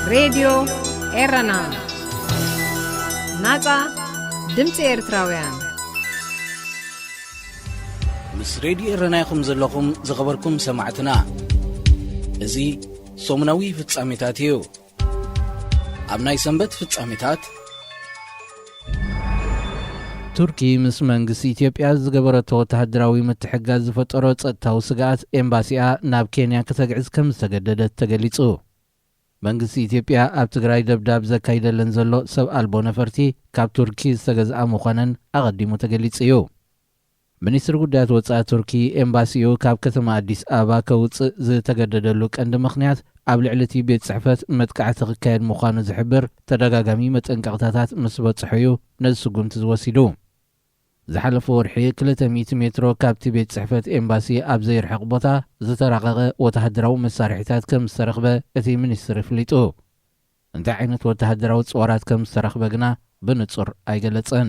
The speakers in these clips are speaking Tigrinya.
راديو إيرنا ناقة دمت إيرتراويان مس راديو إيرنا يخم زلكم زغبركم سمعتنا إزي صومناوي في التساميتاتيو أبناي سنبت في التساميتات تركي مس منغس ኢትዮጵያ ዝገበረቶ ወታደራዊ ምትሕጋዝ ዝፈጠሮ ጸጥታዊ ስጋት ኤምባሲኣ ናብ ኬንያ ከተግዕዝ ከም ዝተገደደት ተገሊጹ። መንግስቲ ኢትዮጵያ ኣብ ትግራይ ደብዳብ ዘካይደለን ዘሎ ሰብ ኣልቦ ነፈርቲ ካብ ቱርኪ ዝተገዝኣ ምዃነን ኣቐዲሙ ተገሊጹ እዩ። ሚኒስትር ጉዳያት ወጻኢ ቱርኪ ኤምባሲኡ ካብ ከተማ አዲስ አበባ ከውፅእ ዝተገደደሉ ቀንዲ ምኽንያት ኣብ ልዕሊ እቲ ቤት ጽሕፈት መጥቃዕቲ ክካየድ ምዃኑ ዝሕብር ተደጋጋሚ መጠንቀቕታታት ምስ በጽሑ እዩ ነዚ ስጉምቲ ዝወሲዱ። ዝሓለፈ ወርሒ 200 ሜትሮ ካብቲ ቤት ጽሕፈት ኤምባሲ ኣብ ዘይርሕቕ ቦታ ዝተራቐቐ ወተሃደራዊ መሳርሒታት ከም ዝተረኽበ እቲ ሚኒስትር ኣፍሊጡ። እንታይ ዓይነት ወተሃደራዊ ጽዋራት ከም ዝተረኽበ ግና ብንጹር ኣይገለጸን።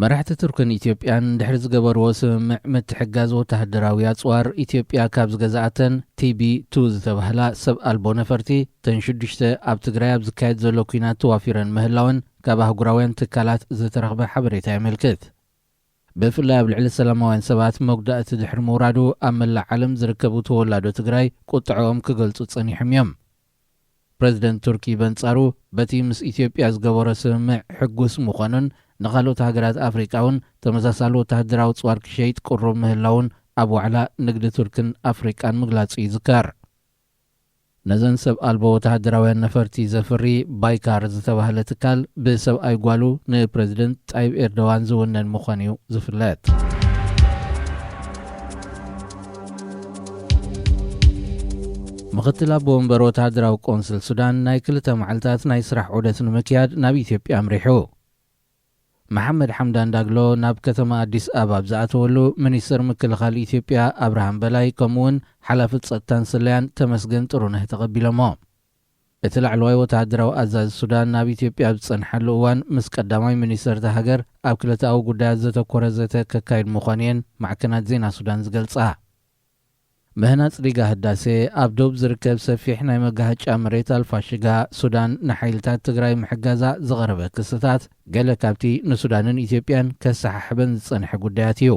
መራሕቲ ቱርክን ኢትዮጵያን ድሕሪ ዝገበርዎ ስምምዕ ምትሕጋዝ ወተሃደራዊ ኣጽዋር ኢትዮጵያ ካብ ዝገዛእተን TB2 ዝተባህላ ሰብ ኣልቦ ነፈርቲ ተን 6 ኣብ ትግራይ ኣብ ዝካየድ ዘሎ ኩናት ተዋፊረን ምህላውን ካብ ኣህጉራውያን ትካላት ዝተረኽበ ሓበሬታ የመልክት። ብፍላይ ኣብ ልዕሊ ሰላማውያን ሰባት መጉዳእቲ ድሕሪ ምውራዱ ኣብ መላእ ዓለም ዝርከቡ ተወላዶ ትግራይ ቁጥዖም ክገልጹ ጸኒሖም እዮም። ፕረዚደንት ቱርኪ በንጻሩ በቲ ምስ ኢትዮጵያ ዝገበሮ ስምምዕ ሕጉስ ምዃኑን ንኻልኦት ሃገራት ኣፍሪቃውን ተመሳሳሊ ወተሃደራዊ ጽዋር ክሸይጥ ቁሩብ ምህላውን ኣብ ዋዕላ ንግዲ ቱርክን ኣፍሪቃን ምግላጹ ይዝከር። ነዘን ሰብ ኣልቦ ወተሃደራውያን ነፈርቲ ዘፍሪ ባይካር ዝተባህለ ትካል ብሰብኣይ ጓሉ ንፕረዚደንት ጣይብ ኤርዶዋን ዝውነን ምዃኑ እዩ ዝፍለጥ። ምክትል ኣቦ ወንበር ወተሃደራዊ ቆንስል ሱዳን ናይ 2 መዓልታት ናይ ስራሕ ዑደት ንምክያድ ናብ ኢትዮጵያ ኣምሪሑ። መሐመድ ሐምዳን ዳግሎ ናብ ከተማ አዲስ አበባ ዝኣተወሉ ሚኒስትር ምክልኻል ኢትዮጵያ አብርሃም በላይ ከምውን ሓላፊ ጸጥታን ስለያን ተመስገን ጥሩነህ ተቐቢሎሞ። እቲ ላዕለዋይ ወተሃደራዊ ኣዛዚ ሱዳን ናብ ኢትዮጵያ ዝጸንሐሉ እዋን ምስ ቀዳማይ ሚኒስትር ሃገር ኣብ ክልተኣዊ ጉዳያት ዘተኮረ ዘተ ከካይድ ምዃንየን ማዕከናት ዜና ሱዳን ዝገልጻ። ምህናፅ ሪጋ ህዳሴ ኣብ ዶብ ዝርከብ ሰፊሕ ናይ መጋሃጫ መሬት ኣልፋሽጋ ሱዳን ንሓይልታት ትግራይ ምሕጋዛ ዝቐረበ ክስታት ገለ ካብቲ ንሱዳንን ኢትዮጵያን ከሰሓሕበን ዝጸንሐ ጉዳያት እዩ።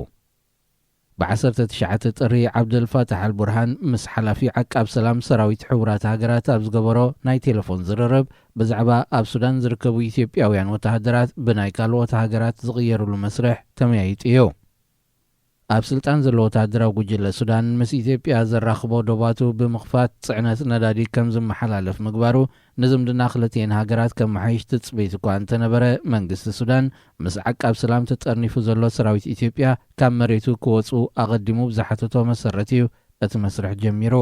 ብ19 ጥሪ ዓብደልፋታሕ አልቡርሃን ምስ ሓላፊ ዓቃብ ሰላም ሰራዊት ሕቡራት ሃገራት ኣብ ዝገበሮ ናይ ቴሌፎን ዝርርብ ብዛዕባ ኣብ ሱዳን ዝርከቡ ኢትዮጵያውያን ወተሃደራት ብናይ ካልኦት ሃገራት ዝቕየሩሉ መስርሕ ተመያይጡ እዩ። ኣብ ስልጣን ዘሎ ወተሃደራዊ ጉጅለ ሱዳን ምስ ኢትዮጵያ ዘራኽቦ ዶባቱ ብምኽፋት ጽዕነት ነዳዲ ከም ዝመሓላለፍ ምግባሩ ንዝምድና ክልቲአን ሃገራት ከም መሓይሽ ትጽቢት እኳ እንተነበረ መንግስቲ ሱዳን ምስ ዓቃብ ሰላም ተጠርኒፉ ዘሎ ሰራዊት ኢትዮጵያ ካብ መሬቱ ክወፁ ኣቐዲሙ ብዝሓተቶ መሰረት እዩ እቲ መስርሕ ጀሚሩ።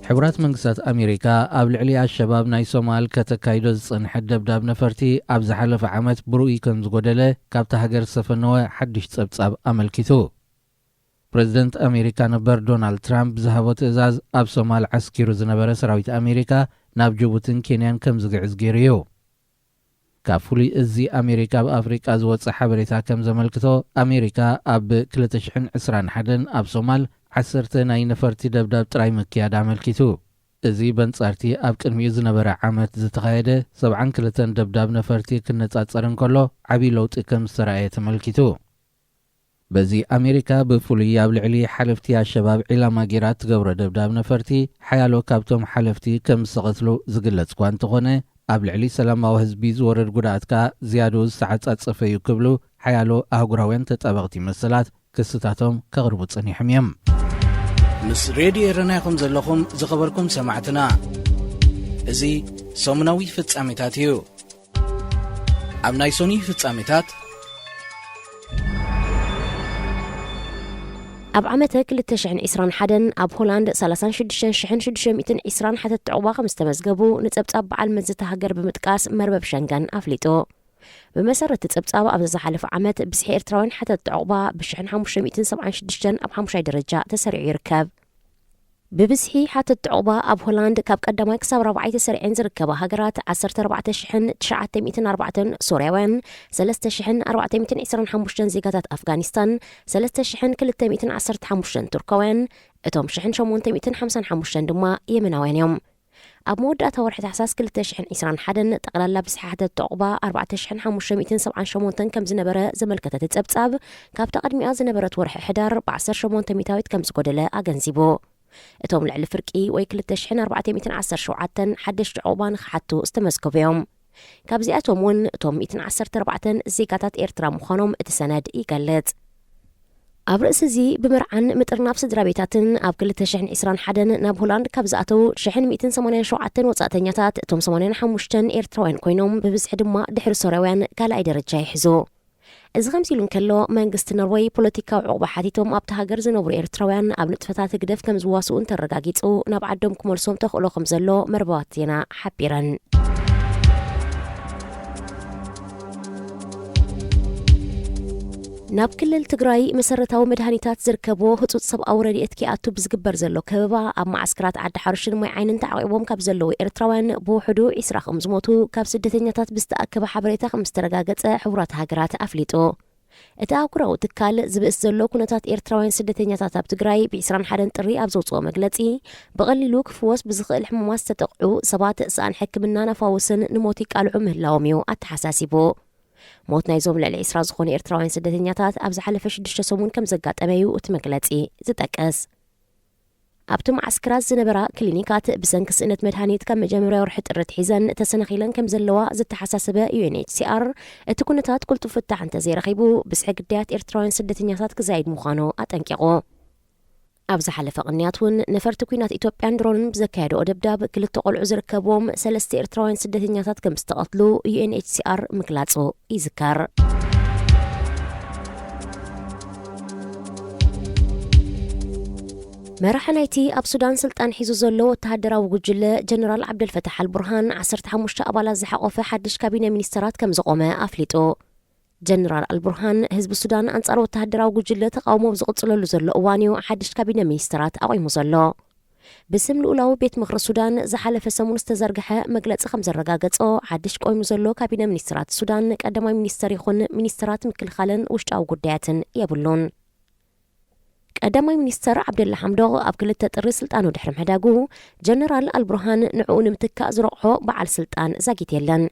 ሕቡራት መንግስታት ኣሜሪካ ኣብ ልዕሊ ኣሸባብ ናይ ሶማል ከተካይዶ ዝጸንሐ ደብዳብ ነፈርቲ ኣብ ዝሓለፈ ዓመት ብሩኢ ከም ዝጎደለ ካብቲ ሃገር ዝተፈነወ ሓድሽ ጸብጻብ ኣመልኪቱ። ፕረዚደንት ኣሜሪካ ነበር ዶናልድ ትራምፕ ዝሃቦ ትእዛዝ ኣብ ሶማል ዓስኪሩ ዝነበረ ሰራዊት ኣሜሪካ ናብ ጅቡትን ኬንያን ከም ዝግዕዝ ገይሩ እዩ። ካብ ፍሉይ እዚ ኣሜሪካ ብኣፍሪቃ ዝወፅእ ሓበሬታ ከም ዘመልክቶ ኣሜሪካ ኣብ 2021 ኣብ ሶማል 10 ናይ ነፈርቲ ደብዳብ ጥራይ ምክያድ ኣመልኪቱ። እዚ በንጻርቲ ኣብ ቅድሚኡ ዝነበረ ዓመት ዝተኻየደ 72 ደብዳብ ነፈርቲ ክነጻጸር እንከሎ ዓብይ ለውጢ ከም ዝተረኣየ ተመልኪቱ። በዚ ኣሜሪካ ብፍሉይ ኣብ ልዕሊ ሓለፍቲ ኣሸባብ ዒላማ ጌራ ትገብሮ ደብዳብ ነፈርቲ ሓያሎ ካብቶም ሓለፍቲ ከም ዝተቐትሉ ዝግለጽ እኳ እንተኾነ ኣብ ልዕሊ ሰላማዊ ህዝቢ ዝወረድ ጉድኣትካ ዝያዱ ዝተዓጻጸፈ እዩ ክብሉ ሓያሎ ኣህጉራውያን ተጠበቕቲ መሰላት ክስታቶም ከቕርቡ ጸኒሖም እዮም። ምስ ሬድዮ ኤረናይኹም ዘለኹም ዝኸበርኩም ሰማዕትና እዚ ሰሙናዊ ፍጻሜታት እዩ። ኣብ ናይ ሶኒ ፍጻሜታት ኣብ ዓመተ 2021 ኣብ ሆላንድ 36620 ሓተት ዕቑባ ከም ዝተመዝገቡ ንጸብጻብ በዓል መዝታ ሃገር ብምጥቃስ መርበብ ሸንገን ኣፍሊጡ። ብመሰረት ጸብጻብ ኣብ ዝሓለፈ ዓመት ብዝሒ ኤርትራውያን ሓተት ዕቑባ ብ1576 ኣብ 5 ደረጃ ተሰሪዑ ይርከብ። ببزحي حتى التعوبة أب هولندا كاب قدماي كساب 4 سريعين زركبة هاجرات 14,904 سورياوان 3,425 زيغاتات أفغانستان 3,215 تركوان اتوم 855 دما يمناوين يوم أب مودة ورحة حساس 2021 تقلال بسحة التعوبة 4,578 كم زنبرة زملكة تتسبتساب كاب تقدمي زنبرة ورحة حدار بعصر 800 كم زقودلة أغنزيبو اتوم لعل فرقي ويكل 4,217 حدش تعوبان خحتو استمسكو بيوم كابزياتهم ون اتوم 214 زيقاتات إيرترا مخانوم اتساند يقلت أب رأس زي بمرعن مترناب سدرا بيتاتن أب كل 2021 ناب هولند كابزاتو 287 وصاتنياتات اتوم 85 إيرتراوين كوينوم ببزح دما دحر سوراوين كالا درجة يحزو إذا غمسيلون كلو منغست نروي بوليتيكا وعقبة حديثهم أب تهاجر زنوبر إيرتراوين أب نتفتات قدف كم زواسو انت الرقاقيتو ناب عدوم كمولسوم تخلو خمزلو مربواتينا حبيرا ناب كل التقراي مسرتاو مدهانيتات زركبو هتوت سب أورادي اتكياتو بزقبر زلو كبابا أب معسكرات عد حرشن مي عينن تعقيبهم كاب زلو إيرتراوين بو حدو إسرا خمزموتو كاب سدتنياتات بستأكب حبريتا خمسترقاقت حورات هاجرات أفليتو اتاكراو تكال زبس زلو كنتات إيرتراوين سدتنياتات أب تقراي بإسران حدن طري أبزوتو مقلتي بغللو كفوس بزخ الحموماس تتقعو سبات سان حكمنا نفاوسن نموتيك ألعو مهلاوميو أتحساسيبو موت نايزوم لعلي إسرا زخون إيرتراوين سدتنياتات أبز حلفش دشتا سومون كم زقات أميو وتمقلتي زتاكس أبتو معسكرات زنبرا كلينيكات بسنكس إنت مدهانيت كم جميرا ورحت الرتحيزن تسنخيلن كم زلوا زت حساسبة UNHCR اتكونتات كلتو فتح عن تزير خيبو بس عقدات إيرتراوين سدتنياتات كزايد مخانو أتنكيقو أبز حلف قنياتون نفرت كوينات إثيوبيان درون بزكادو أدبداب كل تقول عزر كبوم 3 إيرتراوين سدتنياتات كم استقتلو UNHCR مكلاتسو يذكر مرحنايتي أب سودان سلطان حيزو زلو تهدرا وجل جنرال عبد الفتاح البرهان 15 أبالا زحقو في حدش كابينة منسترات كم زقومة أفليتو جنرال البرهان حزب السودان أنصار وتهدرا وجل تقاومو بزقصلو زلو أوانيو حدش كابينة منسترات أويمو زلو بسم الأولو بيت مخر السودان زحالف سمون استزرقحة مقلت 5 رقاقتو حدش قويمو زلو كابينة منسترات السودان كقدماي منستر يخون منسترات مكل خالن وشتاو قدياتن يبلون قدماي منستر عبد الله حمدو أب كل تطري سلطانو دحر محداقو جنرال البرهان نعو نمتكا زرقحو بعل سلطان زاقيت يلن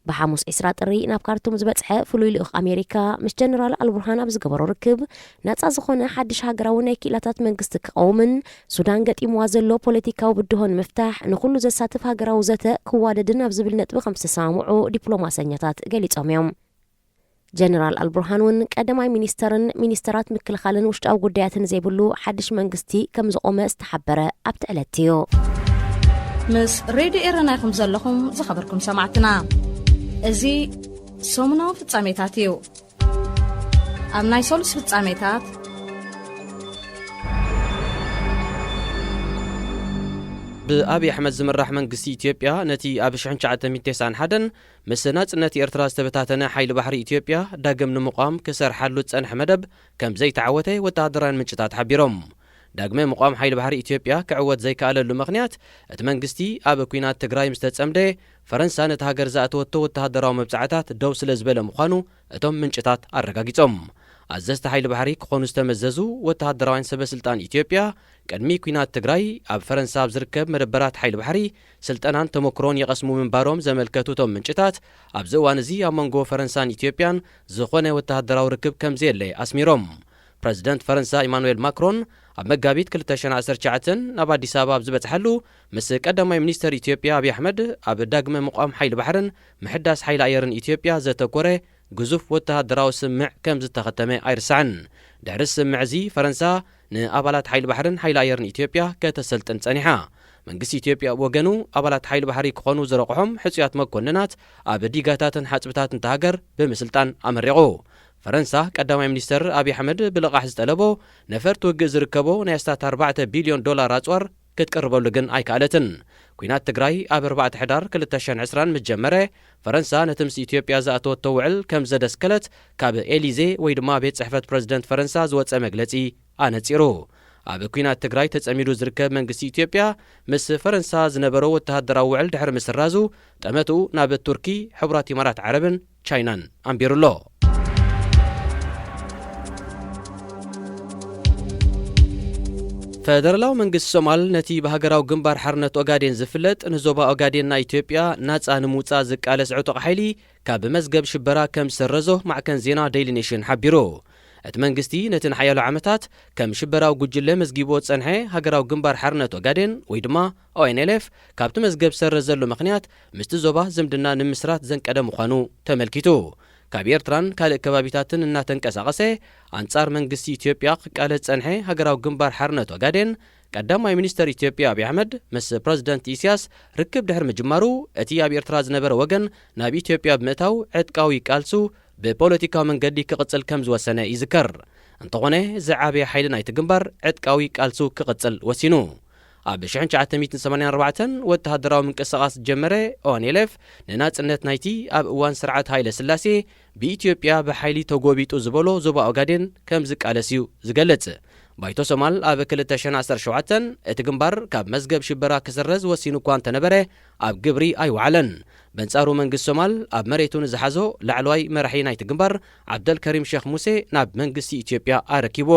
بحاموس إسرات الرئي ناب كارتوم زبطحة فلوي لأخ أمريكا مش جنرال البرهان أبز قبرو ركب ناتسا زخونا حدش هاقراونا كيلاتات منقستك قومن سودان قد إموازلو بوليتيكا وبدهون مفتاح نخلو زساتف هاقراو زتا كواددن أبزبل نتبه 5 سامعو دبلوماسينياتات قليت أميوم جنرال البرهانون قدماي منسترات مكل خالن وشت أو قدياتن زيبلو حدش منقستي كم زقومة استحبرة أبتقلتيو مس راديو إيرنا يخم زلكم زخبركم سمعتنا ازي سومنا في التساميتاتيو أمناي سولس في التساميتات بأبي أحمد زمرح منقسي إثيوبيا نتي أبي شحن شعات 291 مسنات نتي إرترا استبتاتنا حيل بحر إثيوبيا داقم نمقام كسر حلو تسأنح مدب كم زي تعوتي وتعدران من شتات حبيرهم داقم مقام حيل بحر إثيوبيا كعوت زي كاللو مغنيات اتمنقستي أبي كوينات تقراي مستتسمدي فرنسا نتهاجر زاتوتو وتهدراو مبزعتات دوس لزبل مخانو اتم من شتات الرقاقيتهم أززت حيل بحري كخونو استمززو وتهدراوين سبا سلطان إثيوبيا قدمي كوينات تقراي أب فرنسا بزركب مربرات حيل بحري سلطانان تموكرون يقسمو من باروم زملكتو تم من شتات أب زوانزي أمانغو فرنسان إثيوبيان زخونة وتهدراو ركب كم زيلي أسميروم بريزيدنت فرنسا إيمانويل ماكرون أب مقابيت كل تشنع شعاتن أب أديس أباب زبت حلو مسك قدمي منيستر إثيوبيا أبي أحمد أب داقم مقام حيل بحرن محداس حيل أيرن إثيوبيا زتكوري جزوف وتهدراو سمع كم زتختمه أيرسعن دعرس سمعزي فرنسا نأبالات حيل بحرن حيل أيرن إثيوبيا كتسلطن صنيحة منقس إثيوبيا وجنو أبالات حيل بحري كخونو زرقهم حسيات مكوننات أب ديقاتاتن حسبتاتن تهاجر بمسلطان أمريغو فرنسا قدامي منيستر أبي أحمد بلقاح زتلبو نفر توجز ركبو نيستات 4 بليون دولار أصور كتقربوا لجن أي كالتن كوينات تقراي أب 4 حدار كل تشان عسران متجمرة فرنسا نتمس إثيوبيا زاتو توعل كم زدس كلت كاب إليزي ويدما بيت صحفة بريزيدنت فرنسا زوات أمغلتي أنا تيرو ኣብ ኩናት ትግራይ ተጸሚዱ ዝርከብ መንግስቲ ኢትዮጵያ ምስ ፈረንሳ ዝነበሮ ወተሃደራዊ ውዕል ድሕሪ ምስራዙ ጠመቱ ናብ ቱርኪ ሕቡራት ኢማራት ዓረብን ቻይናን ኣንቢሩሎ ፈደራላዊ መንግስቲ ሶማል ነቲ በሃገራዊ ግንባር ሓርነት ኦጋዴን ዝፍለጥ ንዞባ ኦጋዴን ና ኢትዮጵያ ናጻ ንምውጻእ ዝቃለስ ዕጡቕ ሓይሊ ካብ መዝገብ ሽበራ ከም ዝሰረዞ ማዕከን ዜና ዴይሊ ኔሽን ሓቢሩ እቲ መንግስቲ ነቲ ንሓያሎ ዓመታት ከም ሽበራዊ ጉጅለ መዝጊቦ ጸንሐ ሃገራዊ ግንባር ሓርነት ኦጋዴን ወይ ድማ ONLF ካብቲ መዝገብ ዝሰረዘሉ ምኽንያት ምስቲ ዞባ ዝምድና ንምስራት ዘንቀደ ምዃኑ ተመልኪቱ ካብ ኤርትራን ካልእ ከባቢታትን እናተንቀሳቐሰ አንጻር መንግስቲ ኢትዮጵያ ክቃለስ ጸንሐ ሃገራዊ ግንባር ሓርነት ኦጋዴን ቀዳማይ ሚኒስተር ኢትዮጵያ አብይ አሕመድ ምስ ፕሬዝዳንት ኢሳያስ ርክብ ድሕሪ ምጅማሩ እቲ ኣብ ኤርትራ ዝነበረ ወገን ናብ ኢትዮጵያ ብምእታው ዕጥቃዊ ቃልሱ ብፖለቲካዊ መንገዲ ክቕጽል ከም ዝወሰነ ይዝከር እንተኾነ ዝዓበየ ሓይሊ ናይቲ ግንባር ዕጥቃዊ ቃልሱ ክቕጽል ወሲኑ ኣብ 1984 ወተሃደራዊ ምንቅስቓስ ጀመረ ONLF ንናጽነት ናይቲ ኣብ እዋን ስርዓት ሃይለ ስላሴ ብኢትዮጵያ ብሓይሊ ተጎቢጡ ዝበሎ ዞባ ኦጋዴን ከም ዝቃለስ እዩ ዝገልጽ ባይቶ ሶማል ኣብ 2017 እቲ ግንባር ካብ መዝገብ ሽበራ ክስረዝ ወሲኑ እኳ እንተነበረ ኣብ ግብሪ ኣይወዓለን በንጻሩ መንግስቲ ሶማል ኣብ መሬቱ ንዝሓዞ ላዕለዋይ መራሒ ናይቲ ግንባር ዓብደልከሪም ሼክ ሙሴ ናብ መንግስቲ ኢትዮጵያ ኣረኪቦ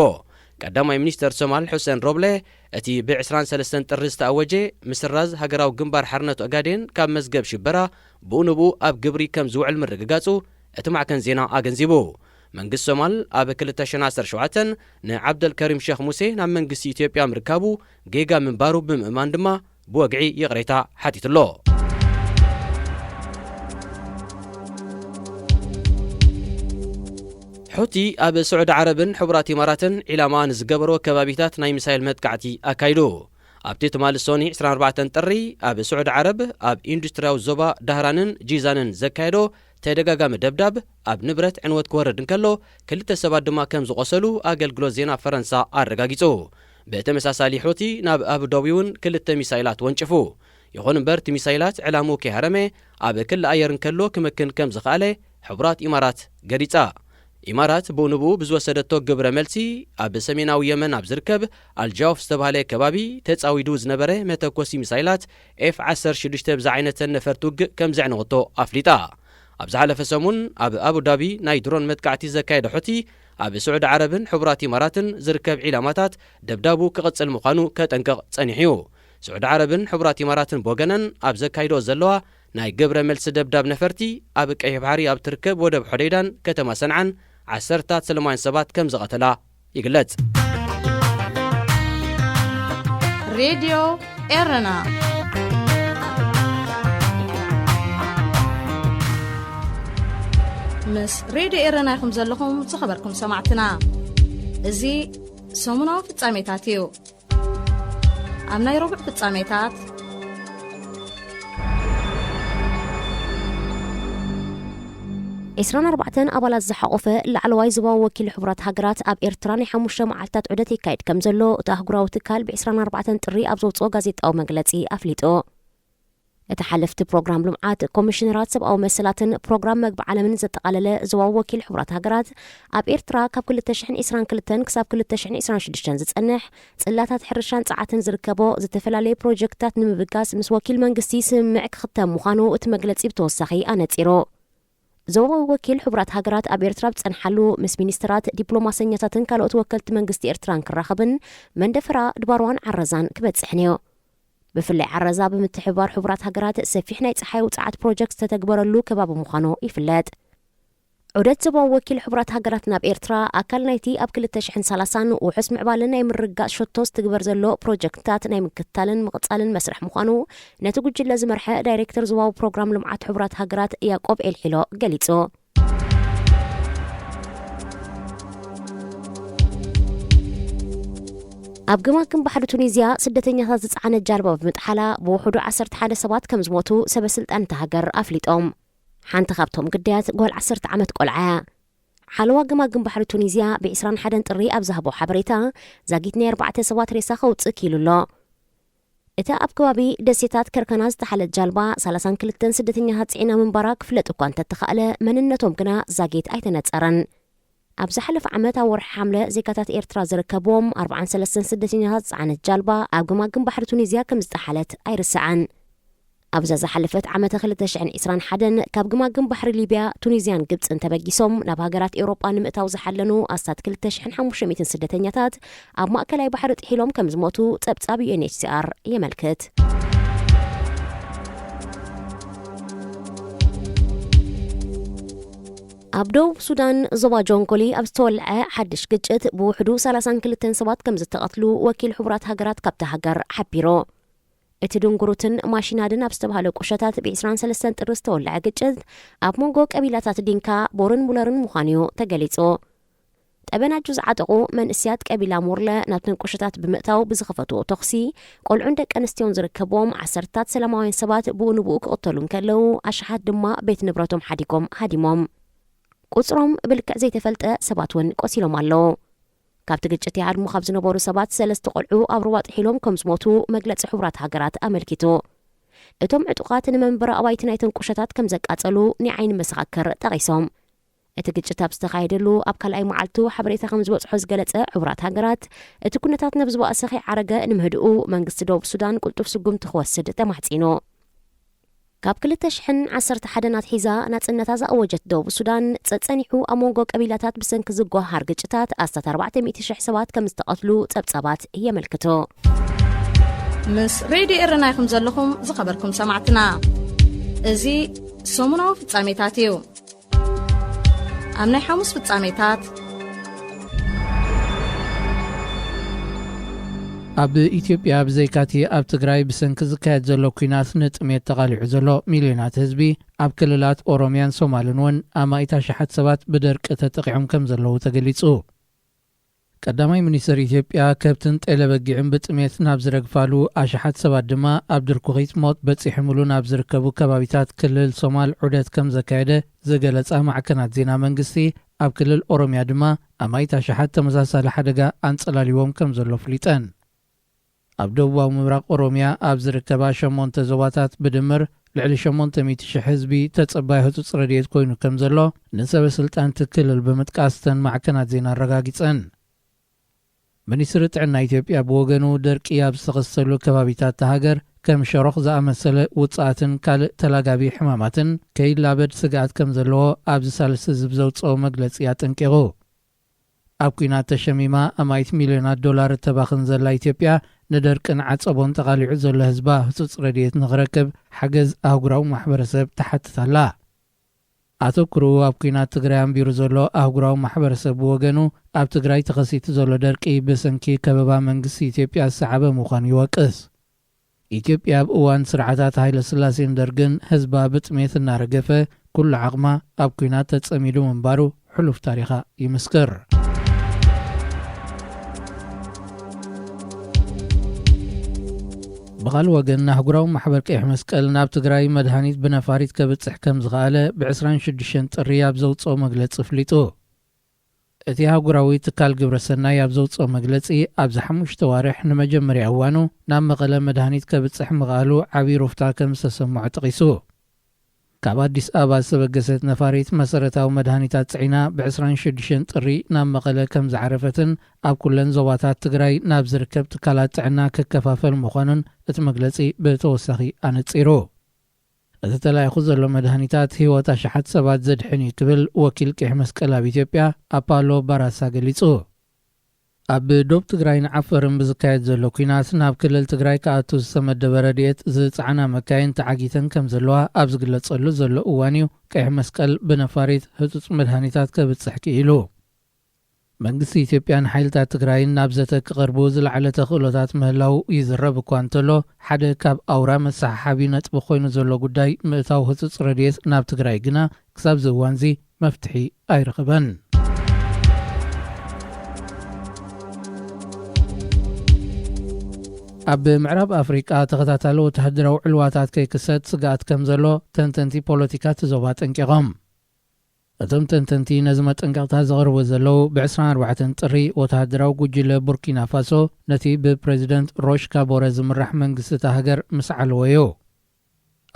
ቀዳማይ ሚኒስተር ሶማል ሑሴን ሮብለ እቲ ብ23 ጥሪ ዝተኣወጀ ምስራዝ ሃገራዊ ግንባር ሓርነት ኦጋዴን ካብ መዝገብ ሽበራ ብኡንቡ ኣብ ግብሪ ከም ዝውዕል ምርግጋጹ እቲ ማዕከን ዜና ኣገንዚቡ መንግስቲ ሶማል ኣብ 2017 ንዓብደልከሪም ሼክ ሙሴ ናብ መንግስቲ ኢትዮጵያ ምርካቡ ጌጋ ምንባሩ ብምእማን ድማ ብወግዒ ይቕሬታ ሓቲትሎ ሑቲ ኣብ ስዑድ ዓረብን ሕቡራት ኢማራትን ዒላማ ንዝገበሮ ከባቢታት ናይ ሚሳይል መጥቃዕቲ ኣካይዱ ኣብቲ ትማሊ ሶኒ 24 ጥሪ ኣብ ስዑድ ዓረብ ኣብ ኢንዱስትሪያዊ ዞባ ዳህራንን ጂዛንን ዘካየዶ ተደጋጋሚ ደብዳብ ኣብ ንብረት ዕንወት ክወርድ እንከሎ ክልተ ሰባት ድማ ከም ዝቆሰሉ ኣገልግሎት ዜና ፈረንሳ ኣረጋጊጹ ብተመሳሳሊ ሑቲ ናብ አቡዳቢውን ክልተ ሚሳይላት ወንጭፉ ይኹን እምበር እቲ ሚሳይላት ዕላሙ ከይሃረመ ኣብ ክልል ኣየር እንከሎ ክምክን ከም ዝኽኣለ ሕቡራት ኢማራት ገሊጻ ኢማራት ብኡንቡ ብዝወሰደቶ ግብረ መልሲ ኣብ ሰሜናዊ የመን ኣብ ዝርከብ አልጃውፍ ዝተባሃለ ከባቢ ተጻዊዱ ዝነበረ መተኮሲ ሚሳይላት F-16 ብዝዓይነተን ነፈርቲ ውግእ ከም ዘዕነቕቶ ኣፍሊጣ ኣብ ዝሓለፈ ሰሙን ኣብ አቡዳቢ ናይ ድሮን መጥቃዕቲ ዘካየደ ሑቲ ኣብ ስዑድ ዓረብን ሕቡራት ኢማራትን ዝርከብ ዒላማታት ደብዳቡ ክቕጽል ምዃኑ ከጠንቅቕ ጸኒሑ ስዑድ ዓረብን ሕቡራት ኢማራትን ብወገነን ኣብ ዘካይዶ ዘለዋ ናይ ግብረ መልሲ ደብዳብ ነፈርቲ ኣብ ቀይሕ ባሕሪ ኣብ ትርከብ ወደብ ሖዴዳን ከተማ ሰንዓን 10 ሰላማውያን ሰባት ከም ዝቐተላ ይግለጽ ሬድዮ ኤረና ምስ ሬድዮ ኤረና ይኹም ዘለኹም ዝኸበርኩም ሰማዕትና እዚ ሰሙናዊ ፍጻሜታት እዩ ኣብ ናይ ረቡዕ ፍጻሜታት إسران 4 أبالات زحقوفة لعلواي زبا وكيل حبرات هاجرات أب إيرتران حموشة معلتات عدتي كايد كم زلو تهجرا وتكال بإسران 4 تري أبزوت أو غازيت أو مجلتي أفليتو اتحلفت بروجرام لمعات كوميشنرات سب أو مسلاتن بروجرام مجب عالمين زتقلل زوا وكيل حبرات هاجرات أب إيرترا كاب كل التشحن إسران كلتن كسب كل التشحن إسران شدشان زتنح صلاتات حرشان ساعتن زركبو زتفلالي بروجكتات نمبقاس مس وكيل منقسي سمعك ختم مخانو اتمجلتي بتوسخي أنا تيرو زوا وكيل حبرات هاجرات أب إيرترا بتنحلو مس مينسترات دبلوماسياتن كالوت وكلت منقستي إيرتران كراخبن من دفرا دباروان عرزان كبتسحنيو بفلع عرزا بمتحبار حبرات هاجرات سفيحنا يتحاي وتعات بروجكت تتكبرلو كباب مخانو يفلات عدت زوا وكيل حبرات هاجرات ناب إيرترا أكل نايتي أب كل التشحن سلاسان وحسم عبالنا يمرقا شوتوس تكبر زلو بروجكتات نايم كتالن مقصالن مسرح مخانو نتوجد لازم مرحة دايركتور زوا بروجرام لمعات حبرات هاجرات ياقوب الحلو قاليتو أب جماكم بحر تونسيا سدتني هذا عن الجربة بمتحلة بوحدو 11 سبات كم زموتو سبسلت أن تهجر أفليت حانت خابتهم قديات قول 10 عمت قلعة حلوة جماكم بحر تونسيا بإسران حدن طري أبزهبو حبريتا زاقيتني 4 سبات ريساخة وتسكيلو الله إتا أب كوابي دسيتات كركناز تحلت جالبا سالسان كلتن سدتني هاتسعينا من براك فلت وكانت تتخأل من النتوم كنا زاقيت أيتنات أرن ኣብ ዝሓለፈ ዓመት ኣብ ወርሒ ሓምለ ዜጋታት ኤርትራ ዝርከቦም 43 ስደተኛታት ጽዕነት ጃልባ ኣብ ገማግም ባሕሪ ቱኒዝያ ከም ዝተሓለት ኣይርስዓን። ኣብዛ ዝሓለፈት ዓመት 2021 ካብ ገማግም ባሕሪ ሊብያ ቱኒዝያን ግብፅን ተበጊሶም ናብ ሃገራት ኤውሮጳ ንምእታው ዝሓለኑ ኣስታት 2500 ስደተኛታት ኣብ ማእከላይ ባሕሪ ጥሒሎም ከም ዝሞቱ ጸብጻብ UNHCR የመልክት። ኣብ ደቡብ ሱዳን ዞባ ጆንኮሊ ኣብ ዝተወልዐ ሓድሽ ግጭት ብውሕዱ 32 ሰባት ከም ዝተቐትሉ ወኪል ሕቡራት ሃገራት ካብቲ ሃገር ሓቢሩ። እቲ ድንጉሩትን ማሽናድን ኣብ ዝተባሃለ ቁሸታት ብ23 ጥሪ ዝተወልዐ ግጭት ኣብ መንጎ ቀቢላታት ዲንካ ቦርን ሙለርን ምዃኑ ተገሊጹ። ጠበናጁ ዝዓጠቑ መንእስያት ቀቢላ ሞርለ ናብተን ቁሸታት ብምእታው ብዝኸፈትዎ ተኽሲ ቆልዑን ደቂ ኣንስትዮን ዝርከቦም 10 ሰላማውያን ሰባት ብኡንብኡ ክቕተሉ እንከለዉ ኣሽሓት ድማ ቤት ንብረቶም ሃዲሞም ቁጽሮም ብልክዕ ዘይተፈልጠ ሰባት ውን ቆሲሎም ኣለዉ። ካብቲ ግጭት ይሃድሙ ካብ ዝነበሩ ሰባት 3 ቆልዑ ኣብ ሩባ ጥሒሎም ከም ዝሞቱ መግለፂ ሕቡራት ሃገራት ኣመልኪቱ። እቶም ዕጡቓት ንመንበሪ ኣባይቲ ናይተን ቁሸታት ከም ዘቃጸሉ ንዓይኒ መሰኻክር ጠቒሶም። እቲ ግጭት ኣብ ዝተኻየደሉ ኣብ ካልኣይ መዓልቱ ሓበሬታ ከም ዝበጽሖ ዝገለጸ ሕቡራት ሃገራት እቲ ኩነታት ናብ ዝበኣሰ ከይዓረገ ንምህድኡ መንግስቲ ደቡብ ሱዳን ቁልጡፍ ስጉምቲ ክወስድ ተማሕጺኑ። ካብ 2011 ኣትሒዛ ናጽነታ ዝኣወጀት ደቡብ ሱዳን ጸጸኒሑ ኣብ መንጎ ቀቢላታት ብሰንኪ ዝጓሃር ግጭታት ኣስታት 400,000 ሰባት ከም ዝተቐትሉ ጸብጻባት የመልክቱ። ምስ ሬድዮ ኤረና ኢኹም ዘለኹም ዝኸበርኩም ሰማዕትና እዚ ሰሙናዊ ፍጻሜታት እዩ። ኣብ ናይ ሐሙስ ፍጻሜታት ኣብ ኢትዮጵያ ብዘይካቲ ኣብ ትግራይ ብሰንኪ ዝካየድ ዘሎ ኩናት ንጥሜት ተቓሊዑ ዘሎ ሚልዮናት ህዝቢ ኣብ ክልላት ኦሮምያን ሶማልን ውን ኣማኢታ ሸሓት ሰባት ብደርቂ ተጠቂዖም ከም ዘለዉ ተገሊጹ። ቀዳማይ ሚኒስትር ኢትዮጵያ ከብትን ጤለበጊዕን ብጥሜት ናብ ዝረግፋሉ ኣሽሓት ሰባት ድማ ኣብ ድርኩኺት ሞት በፂሕምሉ ናብ ዝርከቡ ከባቢታት ክልል ሶማል ዑደት ከም ዘካየደ ዝገለጻ ማዕከናት ዜና መንግስቲ ኣብ ክልል ኦሮምያ ድማ ኣማኢታ ሸሓት ተመሳሳሊ ሓደጋ አንጸላሊዎም ከም ዘሎ ፍሊጠን። ኣብ ደቡባዊ ምብራቕ ኦሮምያ ኣብ ዝርከባ 8 ዞባታት ብድምር ልዕሊ 800,000 ህዝቢ ተጸባይ ህጹጽ ረድኤት ኮይኑ ከም ዘሎ ንሰበ ስልጣን ትክልል ብምጥቃስ ተን ማዕከናት ዜና ኣረጋጊጸን። ሚኒስትሪ ጥዕና ኢትዮጵያ ብወገኑ ደርቂ ኣብ ዝተኸሰሉ ከባቢታት ሃገር ከም ሸሮኽ ዝኣመሰለ ውጽኣትን ካልእ ተላጋቢ ሕማማትን ከይላበድ ስጋኣት ከም ዘለዎ ኣብዚ ሳልስቲ ዝብዘውፅኦ መግለጺ ኣጠንቂቑ። ኣብ ኩናት ተሸሚማ ኣማይት ሚልዮናት ዶላር ተባኽን ዘላ ኢትዮጵያ ንደርቅን ዓጸቦን ተቓሊዑ ዘሎ ህዝባ ህጹጽ ረድኤት ንኽረክብ ሓገዝ ኣህጉራዊ ማሕበረሰብ ተሓትታላ። ኣተኩሩ ኣብ ኩናት ትግራይ ኣንቢሩ ዘሎ ኣህጉራዊ ማሕበረሰብ ብወገኑ ኣብ ትግራይ ተኸሲቱ ዘሎ ደርቂ ብሰንኪ ከበባ መንግስቲ ኢትዮጵያ ዝሰዓበ ምዃኑ ይወቅስ። ኢትዮጵያ ኣብ እዋን ስርዓታት ሃይለ ስላሴን ደርግን ህዝባ ብጥሜት እናረገፈ ኩሉ ዓቕማ ኣብ ኩናት ተጸሚዱ ምንባሩ ሕሉፍ ታሪኻ ይምስክር። ብኻልእ ወገን ኣህጉራዊ ማሕበር ቀይሕ መስቀል ናብ ትግራይ መድሃኒት ብነፋሪት ከብጽሕ ከም ዝኸኣለ ብ26 ጥሪ ኣብ ዘውፅኦ መግለጺ ፍሊጡ። እቲ ኣህጉራዊ ትካል ግብረሰናይ ኣብ ዘውፅኦ መግለጺ ኣብዚ 5 ዋርሕ ንመጀመርያ እዋኑ ናብ መቐለ መድሃኒት ከብጽሕ ምኽኣሉ ዓብዪ ሩፍታ ከም ዝተሰምዖ ጠቒሱ። ካብ ኣዲስ ኣበባ ዝተበገሰት ነፋሪት መሰረታዊ መድሃኒታት ጽዒና ብ26 ጥሪ ናብ መቐለ ከም ዝዓረፈትን ኣብ ኩለን ዞባታት ትግራይ ናብ ዝርከብ ትካላት ጥዕና ክከፋፈል ምዃኑን እቲ መግለጺ ብተወሳኺ ኣነጺሩ። እቲ ተላኢኹ ዘሎ መድሃኒታት ህይወት ኣሽሓት ሰባት ዘድሕን እዩ ክብል ወኪል ቀይሕ መስቀል ኣብ ኢትዮጵያ ኣፓሎ ባራሳ ገሊጹ። ኣብ ደቡብ ትግራይን ዓፈርን ብዝካየድ ዘሎ ኩናት ናብ ክልል ትግራይ ከኣቱ ዝተመደበ ረድኤት ዝጸዓና መካይን ተዓጊተን ከም ዘለዋ ኣብ ዝግለጸሉ ዘሎ እዋን እዩ ቀይሕ መስቀል ብነፋሪት ህጹጽ መድሃኒታት ከብጽሕ ክኢሉ። መንግስቲ ኢትዮጵያን ሓይልታት ትግራይን ናብ ዘተ ክቐርቡ ዝለዓለ ተኽእሎታት ምህላው ይዝረብ እኳ እንተሎ ሓደ ካብ ኣውራ መሰሓሓቢ ነጥቢ ኮይኑ ዘሎ ጉዳይ ምእታው ህጹጽ ረድኤት ናብ ትግራይ ግና ክሳብ ዝእዋን እዚ መፍትሒ ኣይረኽበን። ኣብ ምዕራብ ኣፍሪቃ ተኸታታሊ ወተሃደራዊ ዕልዋታት ከይክሰት ስጋኣት ከም ዘሎ ተንተንቲ ፖለቲካ ዞባ ጠንቂቖም። እቶም ተንተንቲ ነዚ መጠንቀቕታ ዘቕርቡ ዘለዉ ብ24 ጥሪ ወተሃደራዊ ጉጅለ ቡርኪና ፋሶ ነቲ ብፕሬዚደንት ሮሽ ካቦረ ዝምራሕ መንግስቲ እታ ሃገር ምስ ዓለወዮ።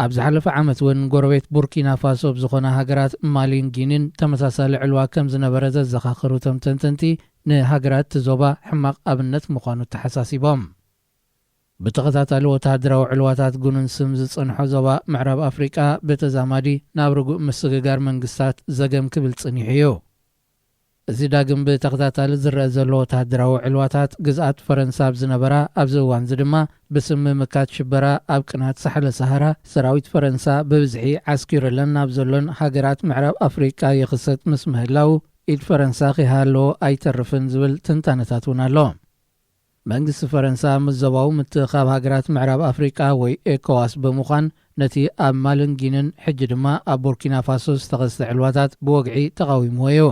ኣብ ዝሓለፈ ዓመት እውን ጎረቤት ቡርኪና ፋሶ ብዝኾነ ሃገራት ማሊን ጊኒን ተመሳሳሊ ዕልዋ ከም ዝነበረ ዘዘኻኽሩ ተንተንቲ ንሃገራት ዞባ ሕማቕ ኣብነት ምዃኑ ተሓሳሲቦም ብተኸታታሊ ወተሃደራዊ ዕልዋታት ጉንን ስም ዝጸንሖ ዞባ ምዕራብ ኣፍሪቃ በተዛማዲ ናብ ርጉእ ምስግጋር መንግስታት ዘገም ክብል ጽኒሑ እዩ እዚ ዳግም ብተኸታታሊ ዝረአ ዘሎ ወተሃደራዊ ዕልዋታት ግዝኣት ፈረንሳ ዝነበራ ኣብዚ እዋን ድማ ብስም ምካት ሽበራ ኣብ ቅናት ሳሕለ ሰሃራ ሰራዊት ፈረንሳ ብብዝሒ ዓስኪሩለን ናብ ዘሎን ሃገራት ምዕራብ ኣፍሪቃ ይኽሰት ምስ ምህላው ኢድ ፈረንሳ ኺሃለዎ ኣይተርፍን ዝብል ትንታነታት እውን ኣሎ መንግስቲ ፈረንሳ ምዘባው ምትኻብ ሃገራት ምዕራብ ኣፍሪቃ ወይ ኤኮዋስ ብምዃን ነቲ ኣብ ማሊን ጊኒን ሕጂ ድማ ኣብ ቡርኪና ፋሶ ዝተኸስተ ዕልዋታት ብወግዒ ተቃዊምዎ እዩ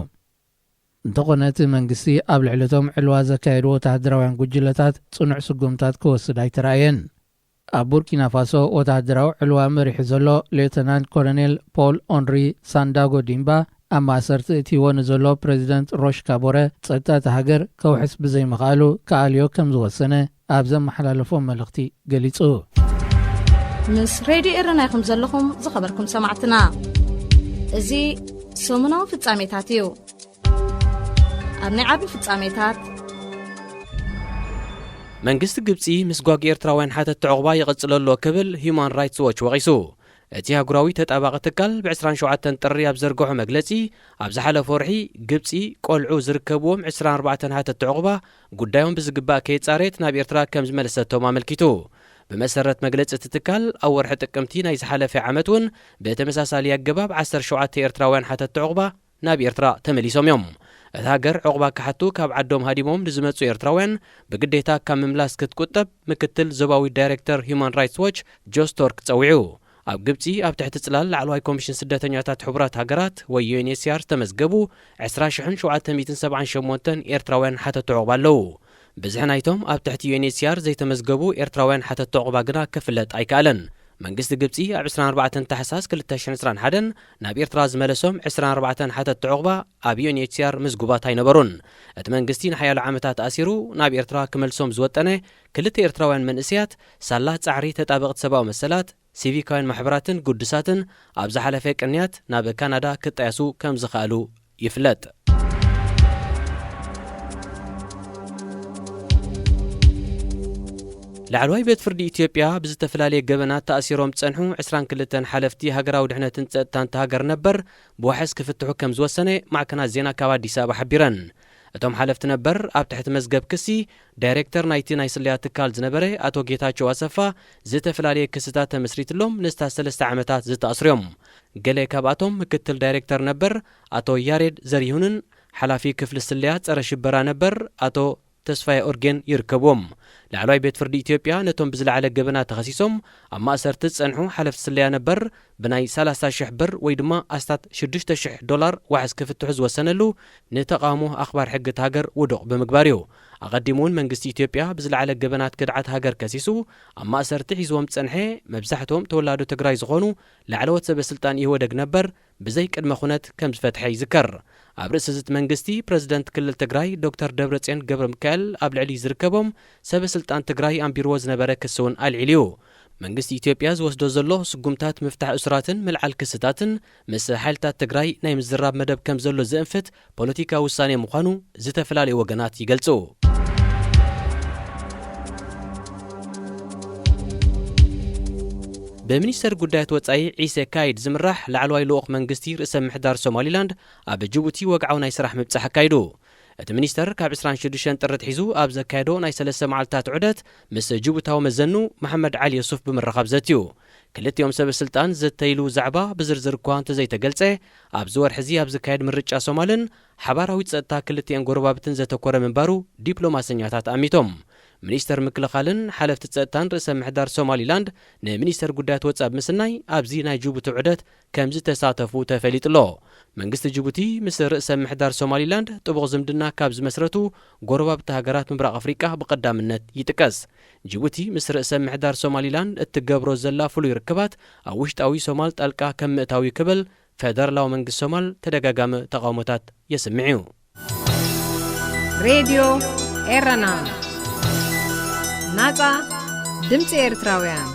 እንተኾነ እቲ መንግስቲ ኣብ ልዕለቶም ዕልዋ ዘካየዱ ወተሃደራውያን ጉጅለታት ጽኑዕ ስጉምታት ክወስድ ኣይተረኣየን ኣብ ቡርኪና ፋሶ ወተሃደራዊ ዕልዋ መሪሑ ዘሎ ሌተናንት ኮሎኔል ፖል ኦንሪ ሳንዳጎ ዲምባ ኣብ ማእሰርቲ እቲዎ ንዘሎ ፕሬዚደንት ሮሽ ካቦረ ጸጥታ ሃገር ከውሕስ ብዘይምኽኣሉ ከኣልዮ ከም ዝወሰነ ኣብ ዘመሓላለፎ መልእኽቲ ገሊጹ ምስ ሬድዮ ኤረና ይኹም ዘለኹም ዝኸበርኩም ሰማዕትና እዚ ሰሙናዊ ፍጻሜታት እዩ ኣብ ናይ ዓቢ ፍጻሜታት መንግስቲ ግብፂ ምስ ጓጊ ኤርትራውያን ሓተት ዕቑባ ይቕጽለሎ ክብል ሂውማን ራይትስ ዎች ወቒሱ እቲ ሃገራዊ ተጣባቂ ትካል ብ27 ጥሪ ኣብ ዘርግሖ መግለጺ ኣብ ዝሓለፈ ወርሒ ግብፂ ቆልዑ ዝርከብዎም 24 ሓተት ዕቑባ ጉዳዮም ብዝግባእ ከይጻሬት ናብ ኤርትራ ከም ዝመለሰቶም ኣመልኪቱ ብመሰረት መግለጺ እቲ ትካል ኣብ ወርሒ ጥቅምቲ ናይ ዝሓለፈ ዓመት እውን ብተመሳሳሊ ኣገባብ 17 ኤርትራውያን ሓተት ዕቑባ ናብ ኤርትራ ተመሊሶም እዮም እቲ ሃገር ዕቑባ ክሓቱ ካብ ዓዶም ሃዲሞም ንዝመጹ ኤርትራውያን ብግዴታ ካብ ምምላስ ክትቁጠብ ምክትል ዞባዊ ዳይሬክተር ሂውማን ራይትስ ዎች ጆስቶርክ ጸዊዑ ኣብ ግብፂ ኣብ ትሕቲ ጽላል ላዕለዋይ ኮሚሽን ስደተኛታት ሕቡራት ሃገራት ወይ ዩኤንኤችሲአር ዝተመዝገቡ 20778 ኤርትራውያን ሓተት ዕቑባ ኣለዉ ብዝሕ ናይቶም ኣብ ትሕቲ ዩኤንኤችሲአር ዘይተመዝገቡ ኤርትራውያን ሓተት ዕቑባ ግና ክፍለጥ ኣይከኣለን መንግስቲ ግብፂ ኣብ 24 ታሕሳስ 2021 ናብ ኤርትራ ዝመለሶም 24 ሓተት ዕቑባ ኣብ ዩኤንኤችሲአር ምዝጉባት ኣይነበሩን እቲ መንግስቲ ንሓያሎ ዓመታት ኣሲሩ ናብ ኤርትራ ክመልሶም ዝወጠነ ክልተ ኤርትራውያን መንእስያት ሳላ ጻዕሪ ተጣበቕቲ ሰብኣዊ መሰላት ሲቪካውያን ማሕበራትን ጉድሳትን ኣብ ዝሓለፈ ቅንያት ናብ ካናዳ ክጣያሱ ከም ዝኽኣሉ ይፍለጥ ላዕለዋይ ቤት ፍርዲ ኢትዮጵያ ብዝተፈላለየ ገበናት ተኣሲሮም ጸንሑ 22 ሓለፍቲ ሃገራዊ ድሕነትን ጸጥታን ሃገር ነበር ብዋሕስ ክፍትሑ ከም ዝወሰነ ማዕከናት ዜና ካብ ኣዲስ ኣበባ ሓቢረን እቶም ሓለፍቲ ነበር ኣብ ትሕቲ መዝገብ ክሲ ዳይሬክተር ናይቲ ናይ ስልያ ትካል ዝነበረ ኣቶ ጌታቸው ኣሰፋ ዝተፈላለዩ ክስታት ተመስሪትሎም ንስታት 3 ዓመታት ዝተኣስርዮም ገለ ካብኣቶም ምክትል ዳይሬክተር ነበር ኣቶ ያሬድ ዘሪሁንን ሓላፊ ክፍሊ ስልያ ጸረ ሽበራ ነበር ኣቶ ተስፋይ ኦርጌን ይርከብዎም ላዕለዋይ ቤት ፍርዲ ኢትዮጵያ ነቶም ብዝለዓለ ገበና ተኸሲሶም ኣብ ማእሰርቲ ጸንሑ ሓለፍቲ ስልያ ነበር ብናይ 30,000 ብር ወይ ድማ ኣስታት $6,000 ዋሕስ ክፍትሑ ዝወሰነሉ ንተቃውሞ ኣኽባር ሕጊ ሃገር ውዱቕ ብምግባር እዩ ኣቐዲሙ እውን መንግስቲ ኢትዮጵያ ብዝለዓለ ገበናት ክድዓት ሃገር ከሲሱ ኣብ ማእሰርቲ ሒዝዎም ጸንሐ መብዛሕትኦም ተወላዱ ትግራይ ዝኾኑ ላዕለዎት ሰበስልጣን ይወደግ ነበር ብዘይ ቅድመ ኩነት ከም ዝፈትሐ ይዝከር ኣብ ርእሲ እቲ መንግስቲ ፕሬዝደንት ክልል ትግራይ ዶክተር ደብረጽዮን ገብረ ሚካኤል ኣብ ልዕሊ ዝርከቦም ሰበስልጣን ትግራይ ኣንቢርዎ ዝነበረ ክስ እውን ኣልዒልዩ መንግስቲ ኢትዮጵያ ዝወስዶ ዘሎ ስጉምታት ምፍታሕ እስራትን ምልዓል ክስታትን ምስ ሓይልታት ትግራይ ናይ ምዝራብ መደብ ከም ዘሎ ዘንፍት ፖለቲካ ውሳኔ ምዃኑ ዝተፈላለዩ ወገናት ይገልጹ በሚኒስተር ጉዳያት ወጻኢ ዒሴ ካይድ ዝምራሕ ላዕለዋይ ልኡኽ መንግስቲ ርእሰ ምሕዳር ሶማሊላንድ ኣብ ጅቡቲ ወግዓዊ ናይ ስራሕ ምብጻሕ ኣካይዱ እቲ ሚኒስተር ካብ 26 ጥርት ሒዙ ኣብ ዘካየዶ ናይ 3 መዓልታት ዑደት ምስ ጅቡታዊ መዘኑ መሐመድ ዓሊ ዩሱፍ ብምርኻብ ዘትዩ ክልቲኦም ሰበስልጣን ዘተይሉ ዛዕባ ብዝርዝር እኳ እንተዘይተገልጸ ኣብ ዝወርሒ እዚ ኣብ ዝካየድ ምርጫ ሶማልን ሓባራዊ ጸጥታ ክልቲአን ጎረባብትን ዘተኮረ ምንባሩ ዲፕሎማሰኛታት ኣሚቶም ሚኒስተር ምክልኻልን ሓለፍቲ ጸጥታን ርእሰ ምሕዳር ሶማሊላንድ ንሚኒስተር ጉዳያት ወጻኢ ምስናይ ኣብዚ ናይ ጅቡቲ ዑደት ከም ዝተሳተፉ ተፈሊጥሎ መንግስቲ ጅቡቲ ምስ ርእሰ ምሕዳር ሶማሊላንድ ጥቡቕ ዝምድና ካብ ዝመስረቱ ጎረባብቲ ሃገራት ምብራቕ ኣፍሪቃ ብቐዳምነት ይጥቀስ ጅቡቲ ምስ ርእሰ ምሕዳር ሶማሊላንድ እትገብሮ ዘላ ፍሉይ ርክባት ኣብ ውሽጣዊ ሶማል ጣልቃ ከም ምእታዊ ክብል ፌደራላዊ መንግስቲ ሶማል ተደጋጋሚ ተቃውሞታት የስምዕ እዩ ሬድዮ ኤረና ናጻ ድምፂ ኤርትራውያን